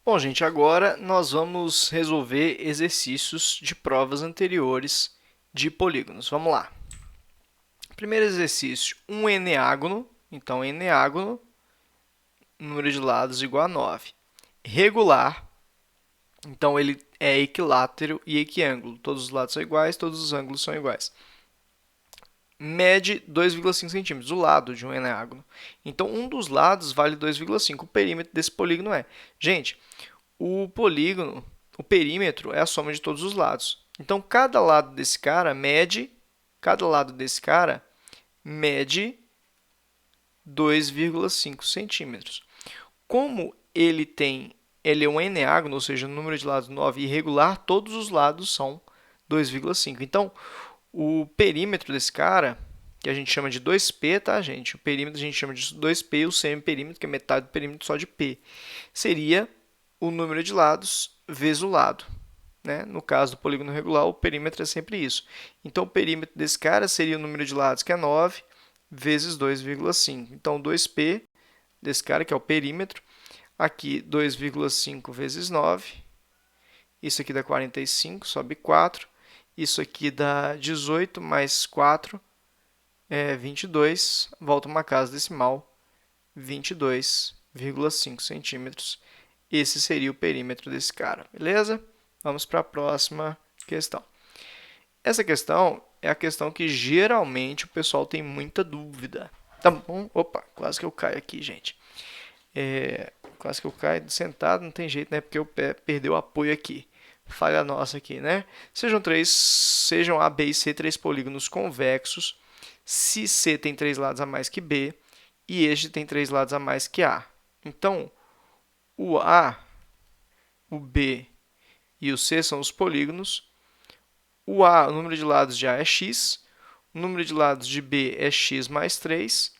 Bom, gente, agora nós vamos resolver exercícios de provas anteriores de polígonos. Vamos lá. Primeiro exercício, um eneágono. Então, eneágono, número de lados igual a 9. Regular, então ele é equilátero e equiângulo. Todos os lados são iguais, todos os ângulos são iguais. Mede 2,5 centímetros, o lado de um eneágono. Então, um dos lados vale 2,5. O perímetro desse polígono é... Gente, o polígono, o perímetro é a soma de todos os lados. Então, cada lado desse cara mede 2,5 centímetros. Como ele é um eneágono, ou seja, um número de lados 9 irregular, todos os lados são 2,5. Então, o perímetro desse cara, que a gente chama de 2P, tá, gente? O perímetro a gente chama de 2P e o semiperímetro, que é metade do perímetro só de P, seria o número de lados vezes o lado. Né? No caso do polígono regular, o perímetro é sempre isso. Então, o perímetro desse cara seria o número de lados, que é 9, vezes 2,5. Então, 2P desse cara, que é o perímetro, aqui 2,5 vezes 9, isso aqui dá 45, sobe 4, isso aqui dá 18 mais 4 é 22, volta uma casa decimal, 22,5 centímetros. Esse seria o perímetro desse cara, beleza? Vamos para a próxima questão. Essa questão é a questão que geralmente o pessoal tem muita dúvida. Tá bom? Opa, quase que eu caio aqui, gente. Quase que eu caio sentado, não tem jeito, né? Porque o pé perdeu o apoio aqui. Falha nossa aqui, né? Sejam A, B e C três polígonos convexos, se C tem três lados a mais que B e este tem três lados a mais que A. Então, o A, o B e o C são os polígonos. O A, o número de lados de A é x, o número de lados de B é x mais 3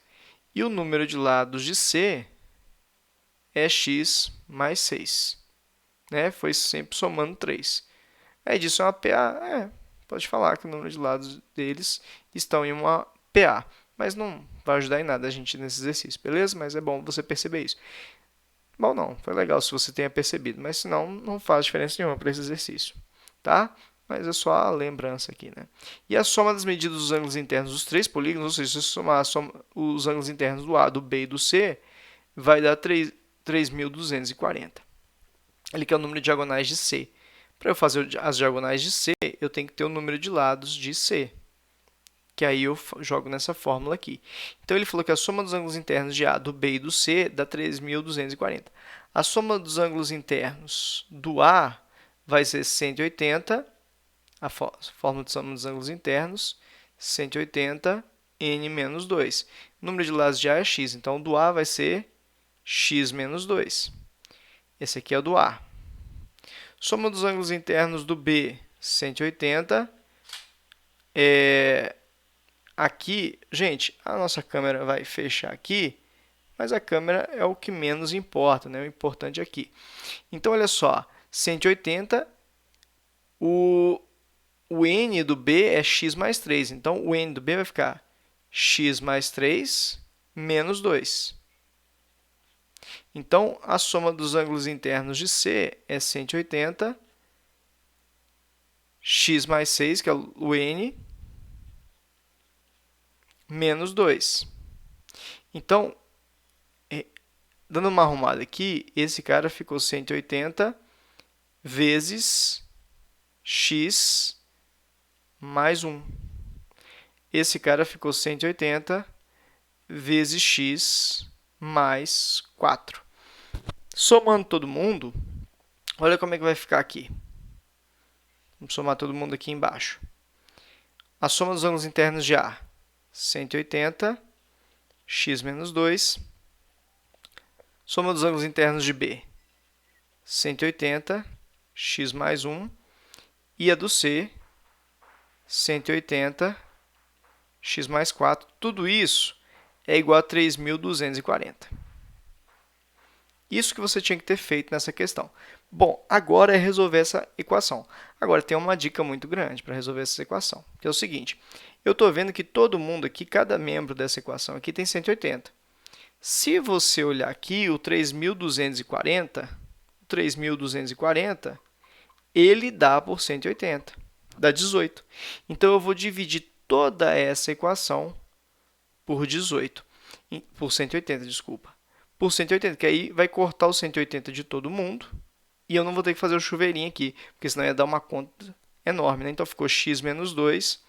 e o número de lados de C é x mais 6. Né? Foi sempre somando 3. Aí disso é uma PA. Pode falar que o número de lados deles estão em uma PA. Mas não vai ajudar em nada a gente nesse exercício, beleza? Mas é bom você perceber isso. Bom, não, foi legal se você tenha percebido, mas senão não faz diferença nenhuma para esse exercício, tá? Mas é só a lembrança aqui, né? E a soma das medidas dos ângulos internos dos três polígonos, ou seja, se você somar os ângulos internos do A, do B e do C, vai dar 3.240. Ele quer o número de diagonais de C. Para eu fazer as diagonais de C, eu tenho que ter o número de lados de C, que aí eu jogo nessa fórmula aqui. Então, ele falou que a soma dos ângulos internos de A, do B e do C dá 3.240. A soma dos ângulos internos do A vai ser 180, a fórmula de soma dos ângulos internos, 180 n menos 2. O número de lados de A é x, então do A vai ser x menos 2. Esse aqui é o do A. Soma dos ângulos internos do B, 180. Aqui, gente, a nossa câmera vai fechar aqui, mas a câmera é o que menos importa, né? O importante é aqui. Então, olha só, 180, o n do B é x mais 3. Então, o n do B vai ficar x mais 3 menos 2. Então, a soma dos ângulos internos de C é 180, x mais 6, que é o n, menos 2. Então, dando uma arrumada aqui, esse cara ficou 180 vezes x mais 1. Esse cara ficou 180 vezes x mais 4. Somando todo mundo, olha como é que vai ficar aqui. Vamos somar todo mundo aqui embaixo. A soma dos ângulos internos de A, 180, x menos 2. Soma dos ângulos internos de B, 180, x mais 1. E a do C, 180, x mais 4. Tudo isso é igual a 3.240. Isso que você tinha que ter feito nessa questão. Bom, agora é resolver essa equação. Agora, tem uma dica muito grande para resolver essa equação, que é o seguinte. Eu estou vendo que todo mundo aqui, cada membro dessa equação aqui tem 180. Se você olhar aqui, o 3.240, 3.240, ele dá por 180, dá 18. Então, eu vou dividir toda essa equação por 18, por 180, desculpa. Por 180, que aí vai cortar o 180 de todo mundo, e eu não vou ter que fazer o chuveirinho aqui, porque senão ia dar uma conta enorme, né? Então, ficou x menos 2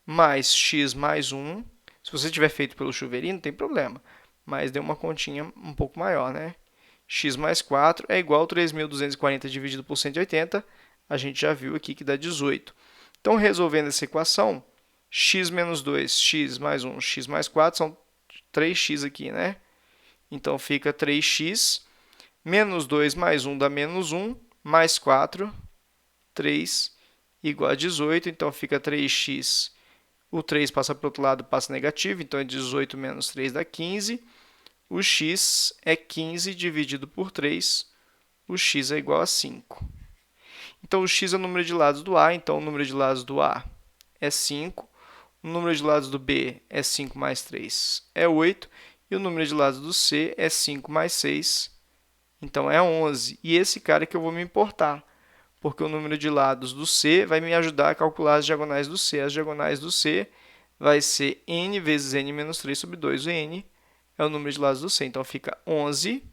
mais x mais 1. Se você tiver feito pelo chuveirinho, não tem problema, mas deu uma continha um pouco maior, né? X mais 4 é igual a 3.240 dividido por 180. A gente já viu aqui que dá 18. Então, resolvendo essa equação, x menos 2, x mais 1, x mais 4, são 3x aqui, né? Então, fica 3x, menos 2 mais 1 dá menos 1, mais 4, 3, igual a 18. Então, fica 3x, o 3 passa para o outro lado, passa negativo, então é 18 menos 3 dá 15. O x é 15 dividido por 3, o x é igual a 5. Então, o x é o número de lados do A, então o número de lados do A é 5. O número de lados do B é 5 mais 3, é 8. E o número de lados do C é 5 mais 6, então é 11. E esse cara que eu vou me importar, porque o número de lados do C vai me ajudar a calcular as diagonais do C. As diagonais do C vai ser n vezes n menos 3 sobre 2. O n é o número de lados do C. Então, fica 11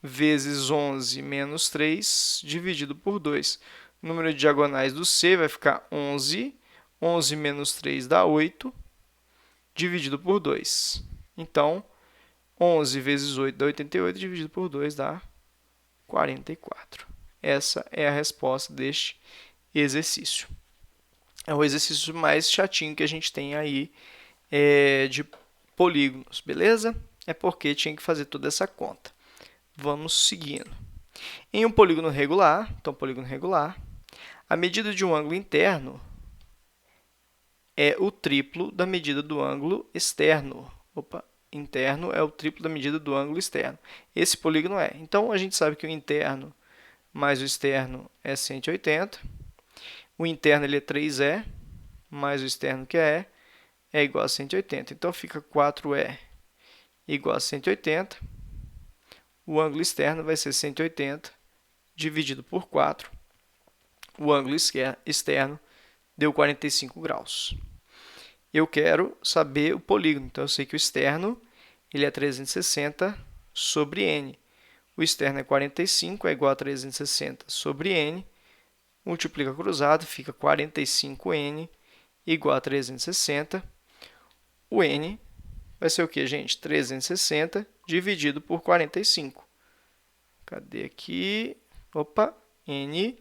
vezes 11 menos 3 dividido por 2. O número de diagonais do C vai ficar 11. 11 menos 3 dá 8, dividido por 2. Então, 11 vezes 8 dá 88, dividido por 2 dá 44. Essa é a resposta deste exercício. É o exercício mais chatinho que a gente tem aí de polígonos, beleza? É porque tinha que fazer toda essa conta. Vamos seguindo. Em um polígono regular, então polígono regular, a medida de um ângulo interno é o triplo da medida do ângulo externo. Interno é o triplo da medida do ângulo externo. Esse polígono é. Então, a gente sabe que o interno mais o externo é 180. O interno ele é 3E, mais o externo que é igual a 180. Então, fica 4E igual a 180. O ângulo externo vai ser 180 dividido por 4. O ângulo externo deu 45 graus. Eu quero saber o polígono, então eu sei que o externo ele é 360 sobre n. O externo é 45, é igual a 360 sobre n. Multiplica cruzado, fica 45n igual a 360. O n vai ser o que, gente? 360 dividido por 45. Cadê aqui? N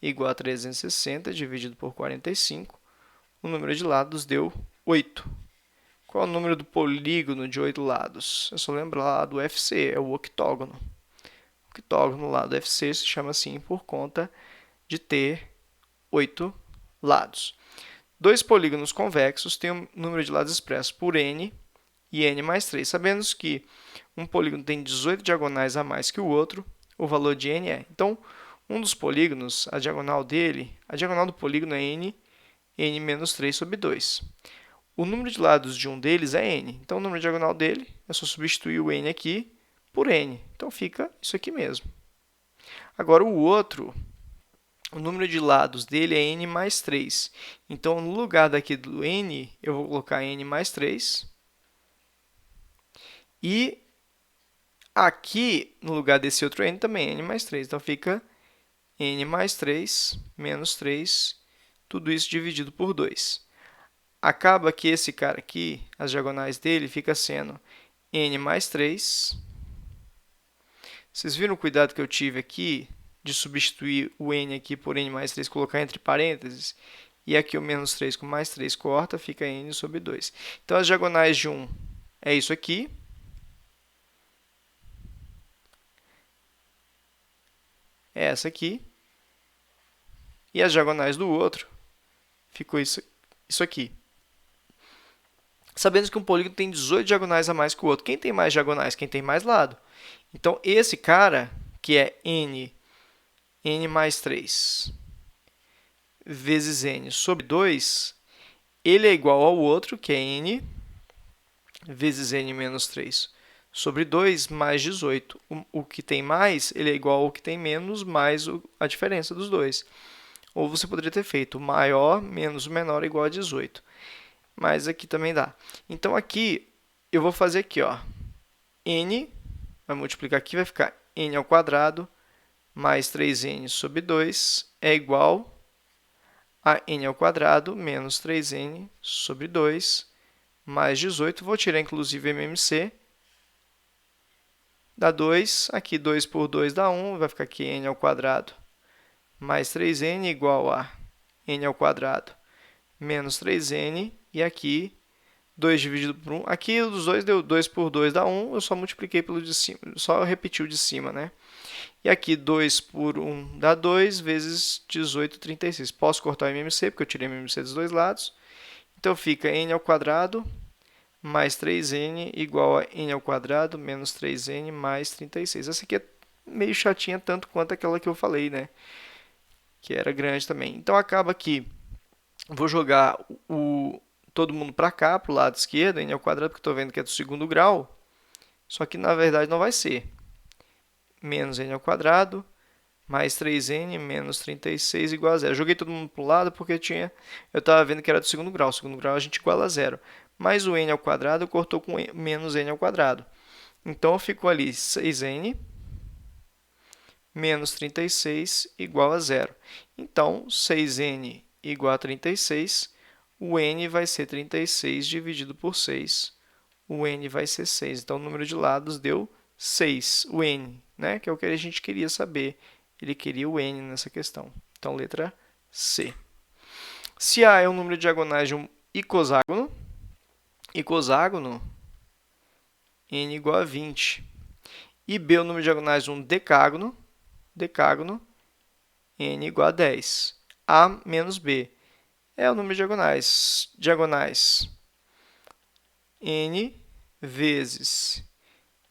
igual a 360 dividido por 45. O número de lados deu 8. Qual é o número do polígono de 8 lados? É só lembrar lá do UFC, é o octógono. O octógono lá do UFC se chama assim por conta de ter 8 lados. Dois polígonos convexos têm um número de lados expresso por n e n mais 3. Sabemos que um polígono tem 18 diagonais a mais que o outro, o valor de n é. Então, um dos polígonos, a diagonal do polígono é n menos 3 sobre 2. O número de lados de um deles é n. Então, o número diagonal dele é só substituir o n aqui por n. Então, fica isso aqui mesmo. Agora, o outro, o número de lados dele é n mais 3. Então, no lugar daqui do n, eu vou colocar n mais 3. E aqui, no lugar desse outro n, também n mais 3. Então, fica n mais 3 menos 3, tudo isso dividido por 2. Acaba que esse cara aqui, as diagonais dele, fica sendo n mais 3. Vocês viram o cuidado que eu tive aqui de substituir o n aqui por n mais 3, colocar entre parênteses? E aqui o menos 3 com mais 3 corta, fica n sobre 2. Então, as diagonais de um é isso aqui. É essa aqui. E as diagonais do outro ficou isso aqui. Sabendo que um polígono tem 18 diagonais a mais que o outro. Quem tem mais diagonais? Quem tem mais lado. Então, esse cara, que é n mais 3 vezes n sobre 2, ele é igual ao outro, que é n vezes n menos 3 sobre 2 mais 18. O que tem mais, ele é igual ao que tem menos, mais a diferença dos dois. Ou você poderia ter feito o maior menos o menor igual a 18. Mas aqui também dá. Então, aqui, eu vou fazer aqui, ó, n, vai multiplicar aqui, vai ficar n ao quadrado mais 3n sobre 2 é igual a n ao quadrado menos 3n sobre 2 mais 18. Vou tirar, inclusive, MMC. Dá 2. Aqui, 2 por 2 dá 1. Vai ficar aqui n ao quadrado mais 3n igual a n ao quadrado menos 3n. E aqui, 2 dividido por 1. Aqui, os dois deu 2 por 2 dá 1. Eu só multipliquei pelo de cima. Só repeti o de cima, né? E aqui, 2 por 1 dá 2, vezes 18, 36. Posso cortar o MMC, porque eu tirei o MMC dos dois lados. Então, fica n ao quadrado mais 3n igual a n ao quadrado menos 3n mais 36. Essa aqui é meio chatinha, tanto quanto aquela que eu falei, né? Que era grande também. Então, acaba que vou jogar todo mundo para cá, para o lado esquerdo, n ao quadrado, porque estou vendo que é do segundo grau. Só que, na verdade, não vai ser. Menos n ao quadrado mais 3n menos 36 igual a zero. Joguei todo mundo para o lado porque eu estava vendo que era do segundo grau. Segundo grau a gente iguala a zero. Mas o n ao quadrado cortou com menos n ao quadrado. Então, ficou ali 6n menos 36 igual a zero. Então, 6n igual a 36, o n vai ser 36 dividido por 6. O n vai ser 6. Então, o número de lados deu 6, o n, né? Que é o que a gente queria saber. Ele queria o n nessa questão. Então, letra C. Se A é o número de diagonais de um icosságono, n igual a 20. E B é o número de diagonais de um decágono, n igual a 10. A menos B é o número de diagonais, n vezes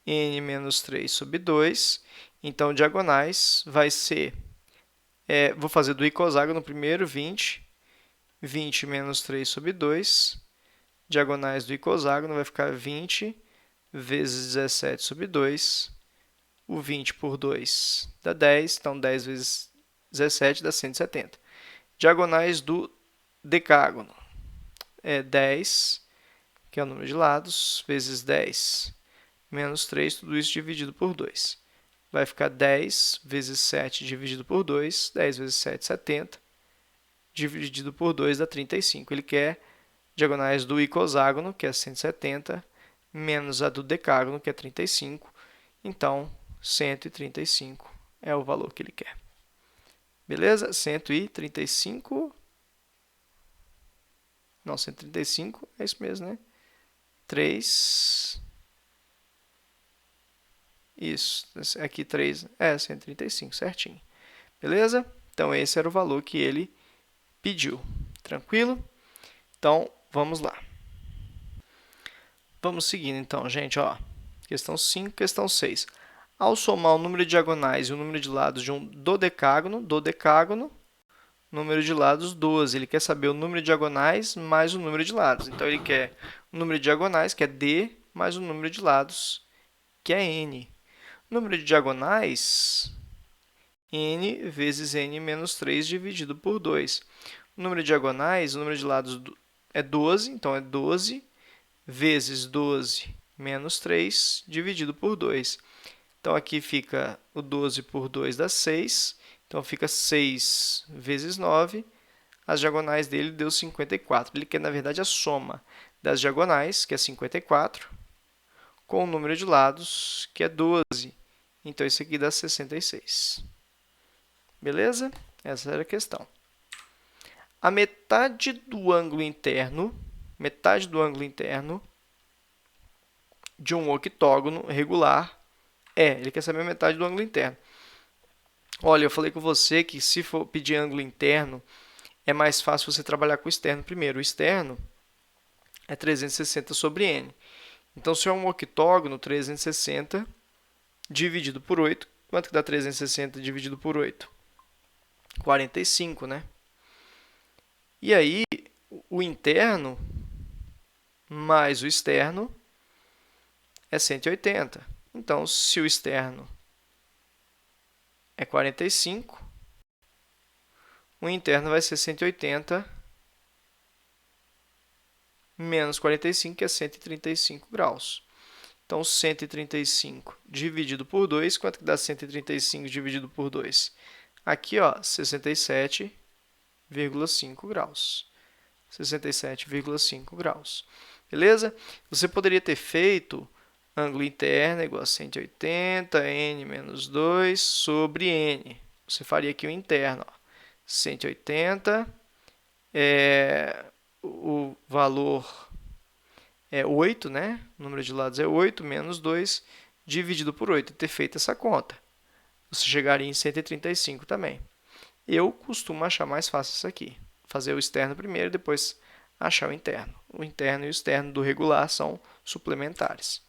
n menos 3 sobre 2. Então, diagonais vai ser, vou fazer do icosságono primeiro, 20. 20 menos 3 sobre 2. Diagonais do icosságono vai ficar 20 vezes 17 sobre 2. O 20 por 2 dá 10, então 10 vezes 17 dá 170. Diagonais do decágono é 10, que é o número de lados, vezes 10 menos 3, tudo isso dividido por 2. Vai ficar 10 vezes 7 dividido por 2, 10 vezes 7, 70, dividido por 2 dá 35. Ele quer diagonais do icosságono, que é 170, menos a do decágono, que é 35. Então, 135 é o valor que ele quer. Beleza? 135. Não, 135 é isso mesmo, né? 3. Isso. Aqui 3. 135, certinho. Beleza? Então, esse era o valor que ele pediu. Tranquilo? Então, vamos lá. Vamos seguindo, então, gente. Ó. Questão 5, questão 6. Ao somar o número de diagonais e o número de lados de um dodecágono, número de lados 12. Ele quer saber o número de diagonais mais o número de lados. Então, ele quer o número de diagonais, que é D, mais o número de lados, que é N. Número de diagonais, N vezes N menos 3 dividido por 2. O número de diagonais, o número de lados é 12, então é 12 vezes 12 menos 3 dividido por 2. Então, aqui fica o 12 por 2 dá 6. Então, fica 6 vezes 9. As diagonais dele deu 54. Ele quer, na verdade, a soma das diagonais, que é 54, com o número de lados, que é 12. Então, isso aqui dá 66. Beleza? Essa era a questão. A metade do ângulo interno de um octógono regular ele quer saber a metade do ângulo interno. Olha, eu falei com você que se for pedir ângulo interno, é mais fácil você trabalhar com o externo primeiro. O externo é 360 sobre n. Então, se é um octógono, 360 dividido por 8, quanto que dá 360 dividido por 8? 45, né? E aí, o interno mais o externo é 180. Então, se o externo é 45, o interno vai ser 180 menos 45, que é 135 graus. Então, 135 dividido por 2, quanto que dá 135 dividido por 2? Aqui, ó, 67,5 graus. 67,5 graus. Beleza? Você poderia ter feito ângulo interno igual a 180, n menos 2 sobre n. Você faria aqui o interno, ó. 180, o valor é 8, né? O número de lados é 8, menos 2, dividido por 8. Ter feito essa conta. Você chegaria em 135 também. Eu costumo achar mais fácil isso aqui. Fazer o externo primeiro, depois achar o interno. O interno e o externo do regular são suplementares.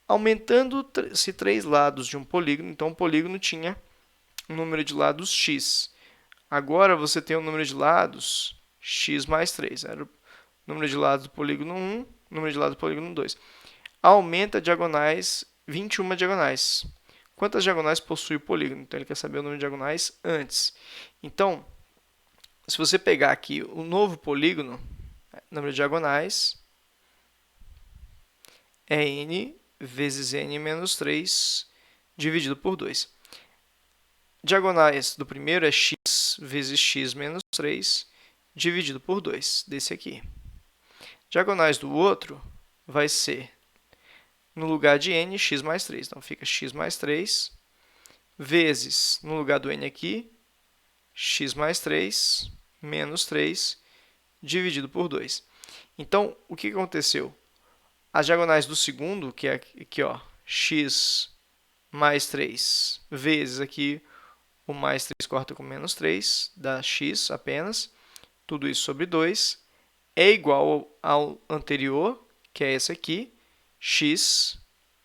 Aumentando-se 3 lados de um polígono, então o polígono tinha um número de lados x. Agora você tem o número de lados x mais 3. Era o número de lados do polígono 1, número de lados do polígono 2. Aumenta diagonais, 21 diagonais. Quantas diagonais possui o polígono? Então, ele quer saber o número de diagonais antes. Então, se você pegar aqui o novo polígono, número de diagonais é n vezes n menos 3 dividido por 2. Diagonais do primeiro é x vezes x menos 3 dividido por 2, desse aqui. Diagonais do outro vai ser, no lugar de n, x mais 3. Então, fica x mais 3 vezes, no lugar do n aqui, x mais 3 menos 3 dividido por 2. Então, o que aconteceu? As diagonais do segundo, que é aqui, ó, x mais 3 vezes aqui, o mais 3 corta com menos 3, dá x apenas. Tudo isso sobre 2 é igual ao anterior, que é esse aqui, x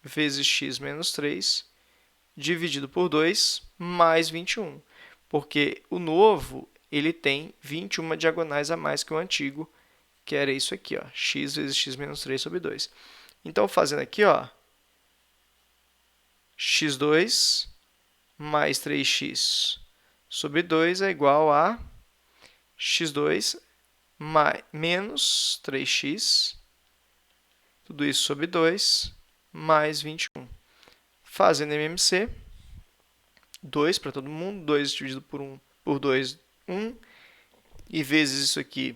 vezes x menos 3 dividido por 2 mais 21. Porque o novo ele tem 21 diagonais a mais que o antigo, que era isso aqui, ó, x vezes x menos 3 sobre 2. Então, fazendo aqui, ó, x2 mais 3x sobre 2 é igual a x2 menos 3x, tudo isso sobre 2, mais 21. Fazendo MMC, 2 para todo mundo, 2 dividido por 2, 1, e vezes isso aqui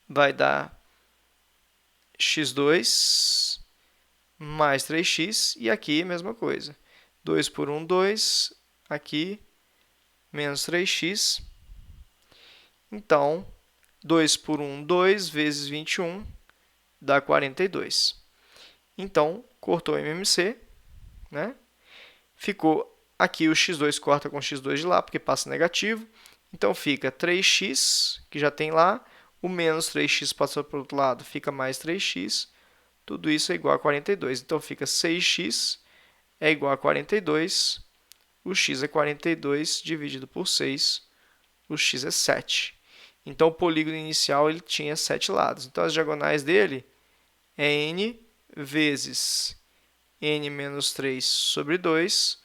vai dar x2 mais 3x, e aqui a mesma coisa. 2 por 1, 2, aqui menos 3x. Então, 2 por 1, 2, vezes 21, dá 42. Então, cortou o MMC, né? Ficou aqui o x2 corta com o x2 de lá, porque passa negativo. Então, fica 3x, que já tem lá, o menos 3x passou para o outro lado, fica mais 3x. Tudo isso é igual a 42. Então, fica 6x é igual a 42. O x é 42 dividido por 6. O x é 7. Então, o polígono inicial ele tinha 7 lados. Então, as diagonais dele é n vezes n menos 3 sobre 2.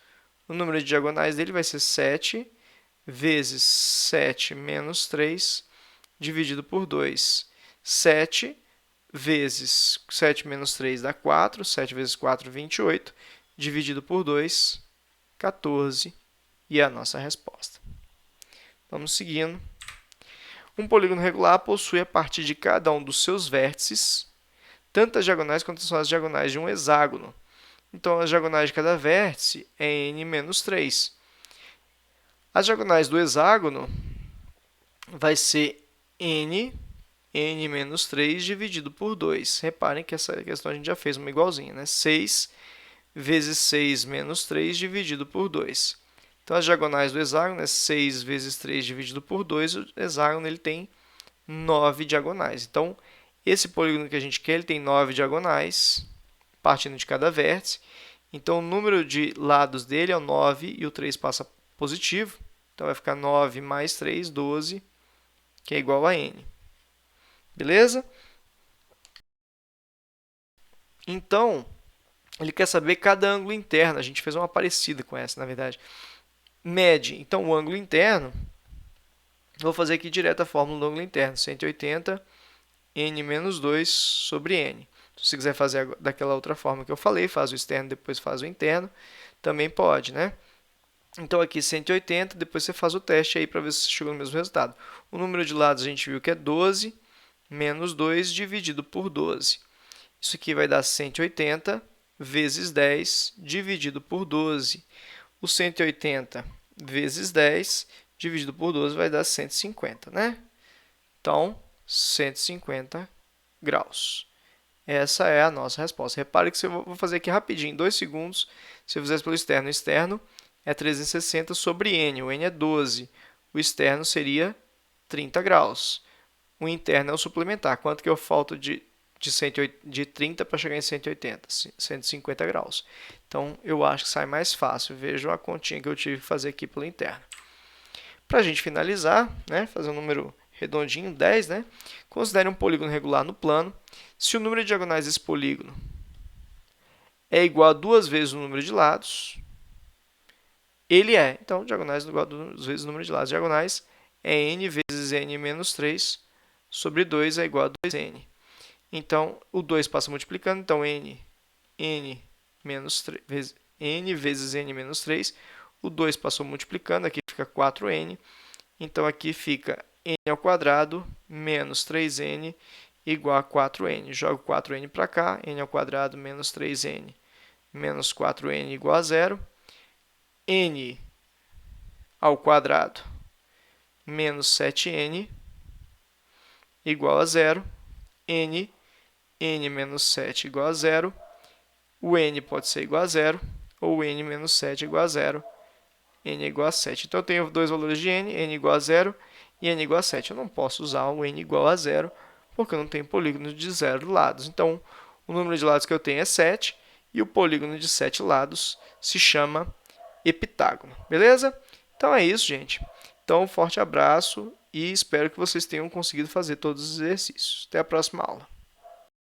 O número de diagonais dele vai ser 7 vezes 7 menos 3 dividido por 2. 7 vezes 7 menos 3 dá 4. 7 vezes 4, 28. Dividido por 2, 14. E é a nossa resposta. Vamos seguindo. Um polígono regular possui, a partir de cada um dos seus vértices, tantas diagonais quanto são as diagonais de um hexágono. Então, as diagonais de cada vértice é n menos 3. As diagonais do hexágono vai ser n menos 3 dividido por 2. Reparem que essa questão a gente já fez uma igualzinha, né? 6 vezes 6 menos 3 dividido por 2. Então, as diagonais do hexágono é 6 vezes 3 dividido por 2. O hexágono ele tem 9 diagonais. Então, esse polígono que a gente quer ele tem 9 diagonais, partindo de cada vértice. Então, o número de lados dele é o 9 e o 3 passa positivo. Então, vai ficar 9 mais 3, 12, que é igual a n. Beleza? Então, Ele quer saber cada ângulo interno. A gente fez uma parecida com essa, na verdade. Mede, então, o ângulo interno. Vou fazer aqui direto a fórmula do ângulo interno. 180 n menos 2 sobre n. Se você quiser fazer daquela outra forma que eu falei, faz o externo, depois faz o interno, também pode, né? Então, aqui 180, depois você faz o teste aí para ver se você chegou no mesmo resultado. O número de lados a gente viu que é 12 menos 2 dividido por 12. Isso aqui vai dar 180 vezes 10 dividido por 12. O 180 vezes 10 dividido por 12 vai dar 150, né? Então, 150 graus. Essa é a nossa resposta. Repare que eu vou fazer aqui rapidinho, em 2 segundos. Se eu fizesse pelo externo, o externo é 360 sobre n. O n é 12. O externo seria 30 graus. O interno é o suplementar. Quanto que eu falto de 30 para chegar em 180? 150 graus. Então, eu acho que sai mais fácil. Vejam a continha que eu tive que fazer aqui pelo interno. Para a gente finalizar, né, fazer um número redondinho, 10, né? Considere um polígono regular no plano. Se o número de diagonais desse polígono é igual a 2 vezes o número de lados, ele é. Então, diagonais igual a 2 vezes o número de lados. Diagonais é n vezes n menos 3 sobre 2 é igual a 2n. Então, o 2 passa multiplicando. Então, n menos 3, n vezes n menos 3. O 2 passou multiplicando. Aqui fica 4n. Então, aqui fica n ao quadrado menos 3n igual a 4n. Jogo 4n para cá. N ao quadrado menos 3n menos 4n igual a 0. N ao quadrado menos 7n igual a 0. N menos 7 igual a 0. O n pode ser igual a 0 ou n menos 7 igual a 0. N é igual a 7. Então, eu tenho dois valores de n igual a 0 e n igual a 7. Eu não posso usar o n igual a 0 porque eu não tenho polígono de 0 lados. Então, o número de lados que eu tenho é 7 e o polígono de 7 lados se chama heptágono. Beleza? Então, é isso, gente. Então, um forte abraço e espero que vocês tenham conseguido fazer todos os exercícios. Até a próxima aula.